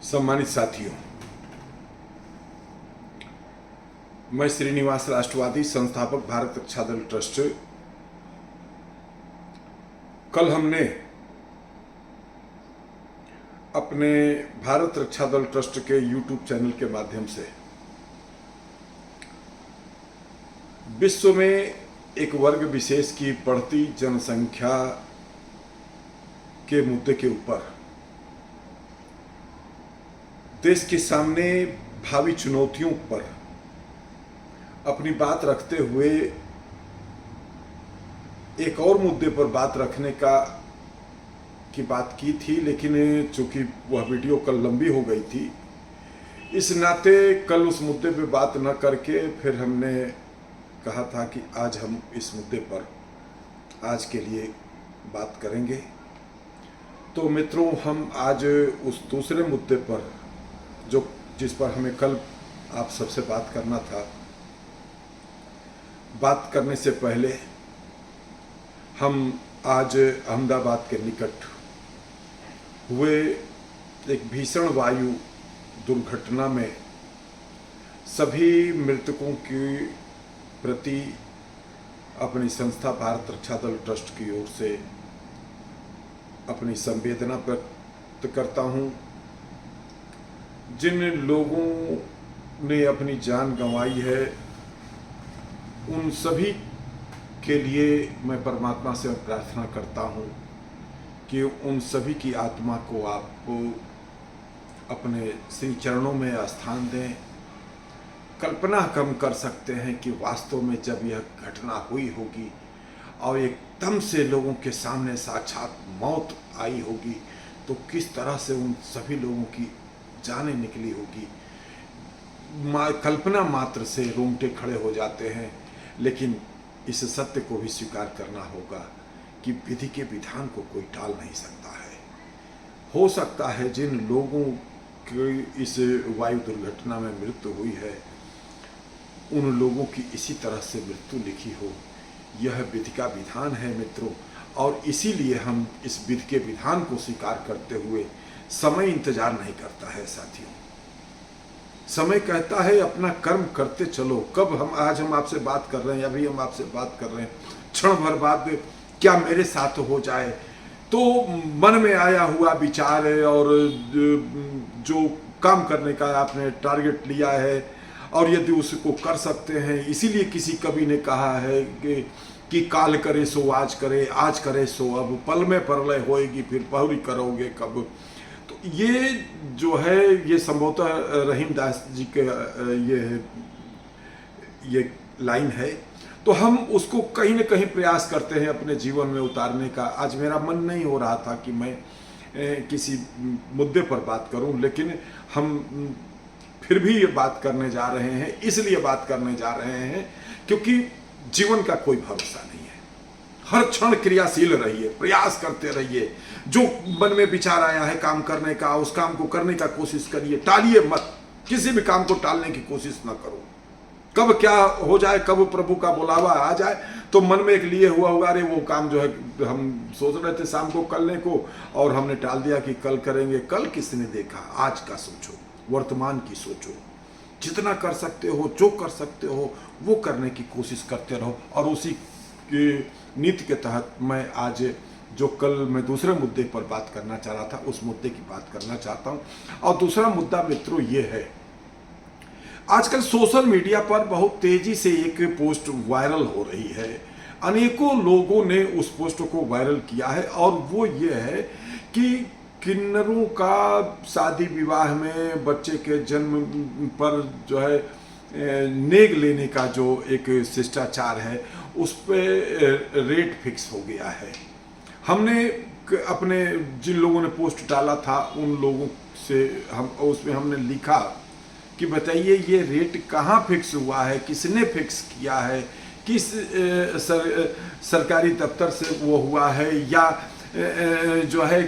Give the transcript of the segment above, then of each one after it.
सम्मानित साथियों, मैं श्रीनिवास राष्ट्रवादी संस्थापक भारत रक्षा दल ट्रस्ट। कल हमने अपने भारत रक्षा दल ट्रस्ट के YouTube चैनल के माध्यम से विश्व में एक वर्ग विशेष की बढ़ती जनसंख्या के मुद्दे के ऊपर देश के सामने भावी चुनौतियों पर अपनी बात रखते हुए एक और मुद्दे पर बात रखने की बात की थी, लेकिन चूंकि वह वीडियो कल लंबी हो गई थी, इस नाते कल उस मुद्दे पे बात न करके फिर हमने कहा था कि आज हम इस मुद्दे पर आज के लिए बात करेंगे। तो मित्रों, हम आज उस दूसरे मुद्दे पर जिस पर हमें कल आप सबसे बात करना था, बात करने से पहले हम आज अहमदाबाद के निकट हुए एक भीषण वायु दुर्घटना में सभी मृतकों की प्रति अपनी संस्था भारत रक्षा दल ट्रस्ट की ओर से अपनी संवेदना व्यक्त करता हूं। जिन लोगों ने अपनी जान गंवाई है, उन सभी के लिए मैं परमात्मा से प्रार्थना करता हूं कि उन सभी की आत्मा को आप अपने श्री चरणों में स्थान दें। कल्पना कम कर सकते हैं कि वास्तव में जब यह घटना हुई होगी और एकदम से लोगों के सामने साक्षात मौत आई होगी, तो किस तरह से उन सभी लोगों की जानें निकली होगी। कल्पना मात्र से रोंगटे खड़े हो जाते हैं, लेकिन इस सत्य को भी स्वीकार करना होगा कि विधि के विधान को कोई टाल नहीं सकता है। हो सकता है जिन लोगों की इस वायु दुर्घटना में मृत्यु हुई है, उन लोगों की इसी तरह से मृत्यु लिखी हो। यह विधि का विधान है मित्रों, और इसीलिए हम इस विधि के विधान को स्वीकार करते हुए समय इंतजार नहीं करता है साथियों। समय कहता है अपना कर्म करते चलो। कब आज हम आपसे बात कर रहे हैं, अभी हम आपसे बात कर रहे हैं, क्षण भर बाद क्या मेरे साथ हो जाए, तो मन में आया हुआ विचार है और जो काम करने का आपने टारगेट लिया है और यदि उसको कर सकते हैं, इसीलिए किसी कवि ने कहा है कि काल करे सो आज करे, आज करे सो अब, पल में परलय होएगी फिर पहुरी करोगे कब। तो ये जो है, ये संभवतः रहीमदास जी के ये लाइन है। तो हम उसको कहीं न कहीं प्रयास करते हैं अपने जीवन में उतारने का। आज मेरा मन नहीं हो रहा था कि मैं किसी मुद्दे पर बात करूं, लेकिन हम फिर भी ये बात करने जा रहे हैं। इसलिए बात करने जा रहे हैं क्योंकि जीवन का कोई भरोसा नहीं है। हर क्षण क्रियाशील रहिए, प्रयास करते रहिए। जो मन में विचार आया है काम करने का, उस काम को करने का कोशिश करिए, टालिए मत। किसी भी काम को टालने की कोशिश न करो। कब क्या हो जाए, कब प्रभु का बुलावा आ जाए, तो मन में एक लिए हुआ होगा, अरे वो काम जो है हम सोच रहे थे शाम को करने को और हमने टाल दिया कि कल करेंगे। कल किसने देखा? आज का सोचो, वर्तमान की सोचो। जितना कर सकते हो, जो कर सकते हो, वो करने की कोशिश करते रहो। और उसी के नीति के तहत मैं आज जो कल मैं दूसरे मुद्दे पर बात करना चाह रहा था, उस मुद्दे की बात करना चाहता हूं। और दूसरा मुद्दा मित्रों ये है, आजकल सोशल मीडिया पर बहुत तेजी से एक पोस्ट वायरल हो रही है। अनेकों लोगों ने उस पोस्ट को वायरल किया है और वो ये है कि किन्नरों का शादी विवाह में बच्चे के जन्म पर जो है नेग लेने का जो एक शिष्टाचार है, उस पर रेट फिक्स हो गया है। हमने अपने जिन लोगों ने पोस्ट डाला था, उन लोगों से हम उसमें हमने लिखा कि बताइए ये रेट कहाँ फिक्स हुआ है, किसने फिक्स किया है, किस सरकारी दफ्तर से वो हुआ है या जो है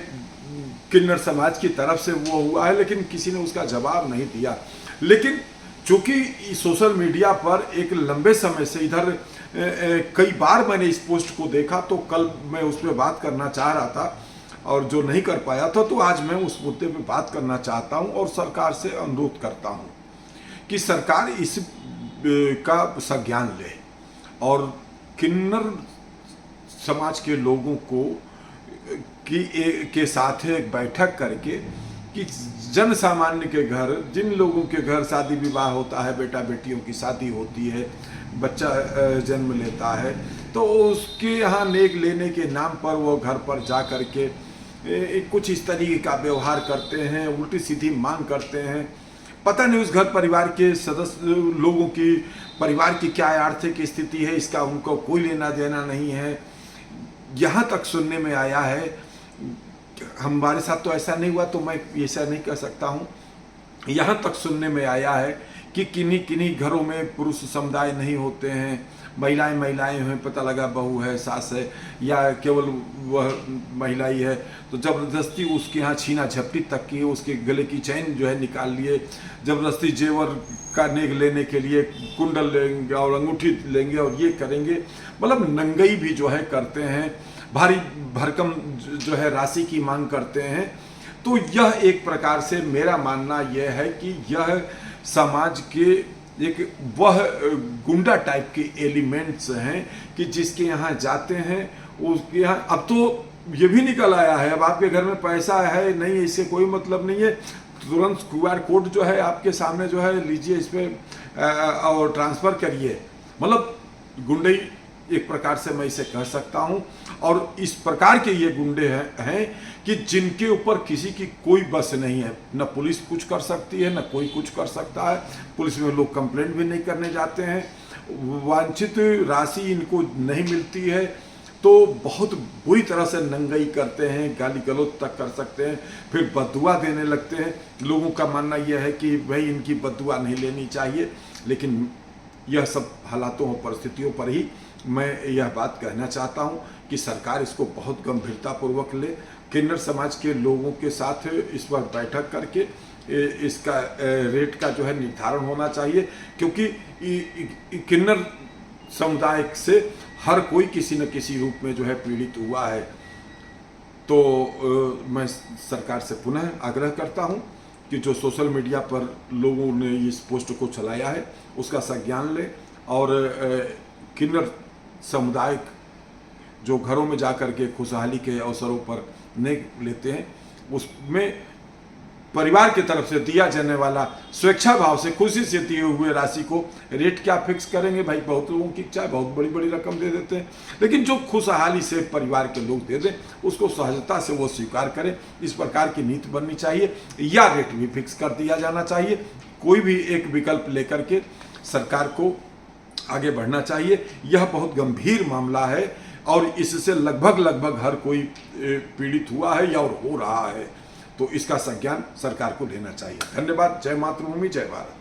किन्नर समाज की तरफ से वो हुआ है, लेकिन किसी ने उसका जवाब नहीं दिया। लेकिन चूंकि सोशल मीडिया पर एक लंबे समय से इधर कई बार मैंने इस पोस्ट को देखा, तो कल मैं उस पर बात करना चाह रहा था। और जो नहीं कर पाया था, तो आज मैं उस मुद्दे पे बात करना चाहता हूं और सरकार से अनुरोध करता हूं कि सरकार इस का संज्ञान ले और किन्नर समाज के लोगों को के साथ एक बैठक करके कि जन सामान्य के घर, जिन लोगों के घर शादी विवाह होता है, बेटा बेटियों की शादी होती है, बच्चा जन्म लेता है, तो उसके यहाँ नेक लेने के नाम पर वो घर पर जा कर के कुछ इस तरीके का व्यवहार करते हैं, उल्टी सीधी मांग करते हैं। पता नहीं उस घर परिवार के सदस्य लोगों की परिवार की क्या आर्थिक स्थिति है, इसका उनको कोई लेना देना नहीं है। यहाँ तक सुनने में आया है, हमारे साथ तो ऐसा नहीं हुआ तो मैं ऐसा नहीं कह सकता हूँ, यहाँ तक सुनने में आया है कि किन्हीं किन्हीं घरों में पुरुष समुदाय नहीं होते हैं, महिलाएं हैं, पता लगा बहू है, सास है, या केवल वह महिला ही है, तो ज़बरदस्ती उसके यहाँ छीना झपटी तक की, उसके गले की चैन जो है निकाल लिए, ज़बरदस्ती जेवर का नेग लेने के लिए कुंडल लेंगे और अंगूठी लेंगे और ये करेंगे, मतलब नंगई भी जो है करते हैं, भारी भरकम जो है राशि की मांग करते हैं। तो यह एक प्रकार से मेरा मानना यह है कि यह समाज के एक वह गुंडा टाइप के एलिमेंट्स हैं कि जिसके यहाँ जाते हैं उसके यहाँ, अब तो ये भी निकल आया है, अब आपके घर में पैसा है नहीं, इससे कोई मतलब नहीं है, तुरंत QR कोड जो है आपके सामने जो है लीजिए, इस पर और ट्रांसफ़र करिए। मतलब गुंडे एक प्रकार से मैं इसे कह सकता हूं। और इस प्रकार के ये गुंडे हैं कि जिनके ऊपर किसी की कोई बस नहीं है, न पुलिस कुछ कर सकती है, न कोई कुछ कर सकता है। पुलिस में लोग कंप्लेंट भी नहीं करने जाते हैं, वांछित राशि इनको नहीं मिलती है तो बहुत बुरी तरह से नंगई करते हैं, गाली गलौज तक कर सकते हैं, फिर बददुआ देने लगते हैं। लोगों का मानना यह है कि भाई इनकी बददुआ नहीं लेनी चाहिए, लेकिन यह सब हालातों और परिस्थितियों पर ही मैं यह बात कहना चाहता हूं कि सरकार इसको बहुत गंभीरतापूर्वक ले, किन्नर समाज के लोगों के साथ इस वक्त बैठक करके इसका रेट का जो है निर्धारण होना चाहिए, क्योंकि किन्नर समुदाय से हर कोई किसी न किसी रूप में जो है पीड़ित हुआ है। तो मैं सरकार से पुनः आग्रह करता हूं कि जो सोशल मीडिया पर लोगों ने इस पोस्ट को चलाया है उसका संज्ञान ले और किन्नर समुदाय जो घरों में जाकर के खुशहाली के अवसरों पर नेक लेते हैं, उसमें परिवार की तरफ से दिया जाने वाला स्वेच्छा भाव से खुशी से दिए हुए राशि को रेट क्या फिक्स करेंगे भाई। बहुत लोगों की इच्छा है, बहुत बड़ी बड़ी रकम दे देते हैं, लेकिन जो खुशहाली से परिवार के लोग दे दें उसको सहजता से वो स्वीकार करें। इस प्रकार की नीति बननी चाहिए या रेट भी फिक्स कर दिया जाना चाहिए। कोई भी एक विकल्प लेकर के सरकार को आगे बढ़ना चाहिए। यह बहुत गंभीर मामला है और इससे लगभग हर कोई पीड़ित हुआ है या और हो रहा है, तो इसका संज्ञान सरकार को लेना चाहिए। धन्यवाद। जय मातृभूमि, जय भारत।